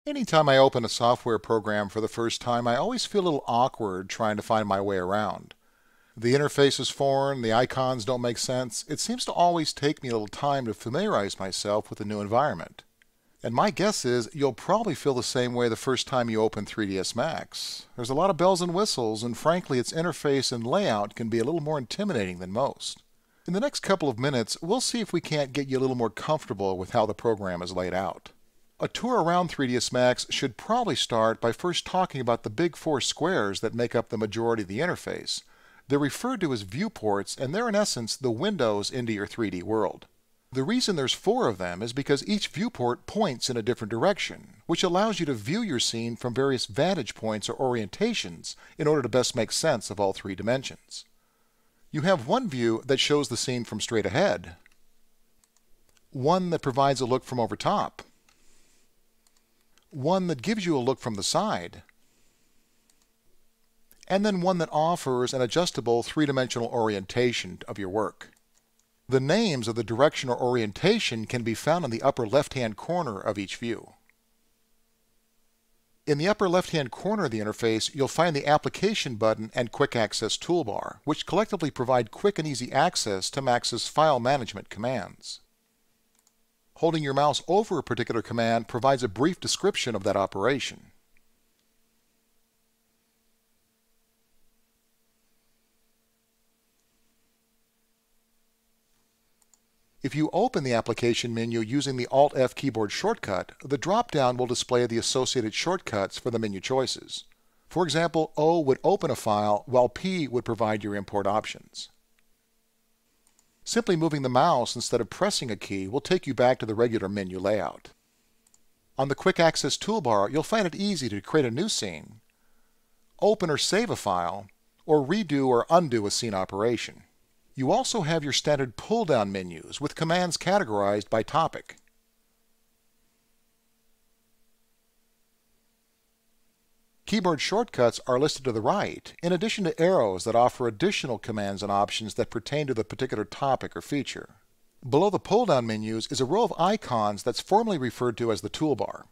Anytime I open a software program for the first time, I always feel a little awkward trying to find my way around. The interface is foreign, the icons don't make sense. It seems to always take me a little time to familiarize myself with the new environment. And my guess is you'll probably feel the same way the first time you open 3ds Max. There's a lot of bells and whistles, and frankly, its interface and layout can be a little more intimidating than most. In the next couple of minutes, we'll see if we can't get you a little more comfortable with how the program is laid out. A tour around 3ds Max should probably start by first talking about the big four squares that make up the majority of the interface. They're referred to as viewports, and they're in essence the windows into your 3D world. The reason there's four of them is because each viewport points in a different direction, which allows you to view your scene from various vantage points or orientations in order to best make sense of all three dimensions. You have one view that shows the scene from straight ahead, one that provides a look from over top, one that gives you a look from the side, and then one that offers an adjustable three-dimensional orientation of your work. The names of the direction or orientation can be found in the upper left-hand corner of each view. In the upper left-hand corner of the interface, you'll find the Application button and Quick Access toolbar, which collectively provide quick and easy access to Max's file management commands. Holding your mouse over a particular command provides a brief description of that operation. If you open the application menu using the Alt-F keyboard shortcut, the drop-down will display the associated shortcuts for the menu choices. For example, O would open a file, while P would provide your import options. Simply moving the mouse instead of pressing a key will take you back to the regular menu layout. On the Quick Access toolbar, you'll find it easy to create a new scene, open or save a file, or redo or undo a scene operation. You also have your standard pull-down menus with commands categorized by topic. Keyboard shortcuts are listed to the right, in addition to arrows that offer additional commands and options that pertain to the particular topic or feature. Below the pull-down menus is a row of icons that's formally referred to as the toolbar.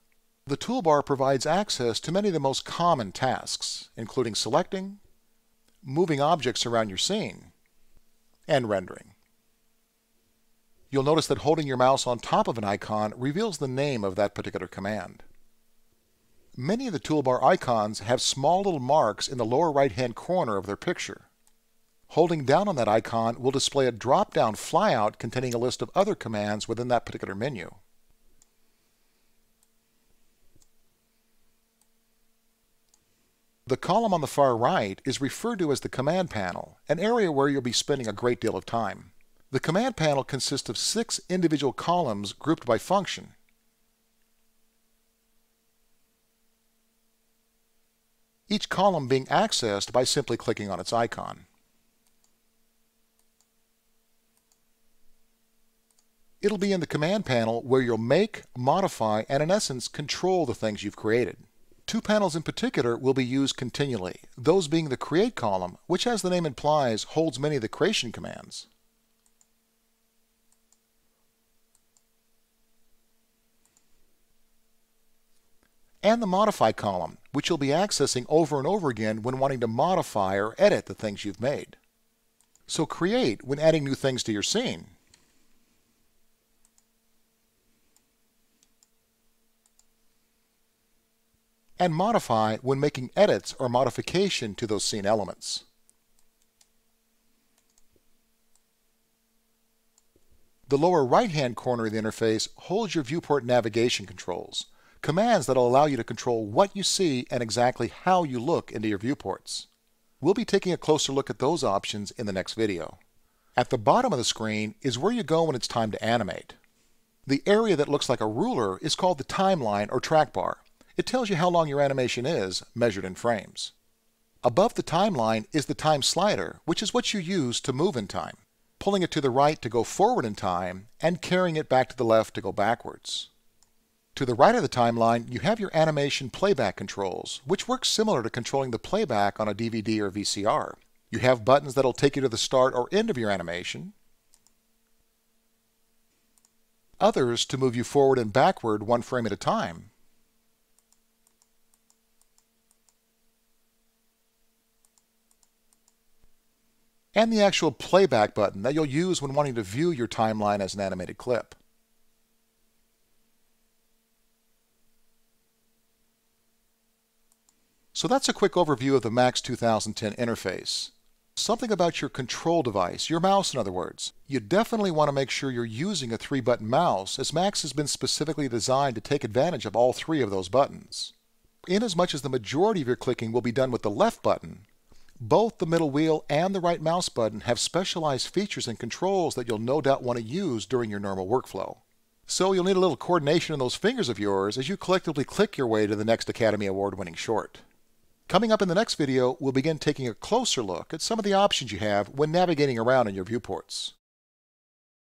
The toolbar provides access to many of the most common tasks, including selecting, moving objects around your scene, and rendering. You'll notice that holding your mouse on top of an icon reveals the name of that particular command. Many of the toolbar icons have small little marks in the lower right-hand corner of their picture. Holding down on that icon will display a drop-down flyout containing a list of other commands within that particular menu. The column on the far right is referred to as the command panel, an area where you'll be spending a great deal of time. The command panel consists of 6 individual columns grouped by function. Each column being accessed by simply clicking on its icon. It'll be in the command panel where you'll make, modify, and in essence control the things you've created. 2 panels in particular will be used continually, those being the Create column, which as the name implies holds many of the creation commands, and the Modify column, which you'll be accessing over and over again when wanting to modify or edit the things you've made. So Create when adding new things to your scene, and Modify when making edits or modification to those scene elements. The lower right-hand corner of the interface holds your viewport navigation controls, commands that will allow you to control what you see and exactly how you look into your viewports. We'll be taking a closer look at those options in the next video. At the bottom of the screen is where you go when it's time to animate. The area that looks like a ruler is called the timeline or trackbar. It tells you how long your animation is, measured in frames. Above the timeline is the time slider, which is what you use to move in time, pulling it to the right to go forward in time, and carrying it back to the left to go backwards. To the right of the timeline, you have your animation playback controls, which work similar to controlling the playback on a DVD or VCR. You have buttons that'll take you to the start or end of your animation, others to move you forward and backward one frame at a time, and the actual playback button that you'll use when wanting to view your timeline as an animated clip. So that's a quick overview of the Max 2010 interface. Something about your control device, your mouse in other words. You definitely want to make sure you're using a 3-button mouse, as Max has been specifically designed to take advantage of all 3 of those buttons. Inasmuch as the majority of your clicking will be done with the left button, both the middle wheel and the right mouse button have specialized features and controls that you'll no doubt want to use during your normal workflow. So you'll need a little coordination in those fingers of yours as you collectively click your way to the next Academy Award-winning short. Coming up in the next video, we'll begin taking a closer look at some of the options you have when navigating around in your viewports.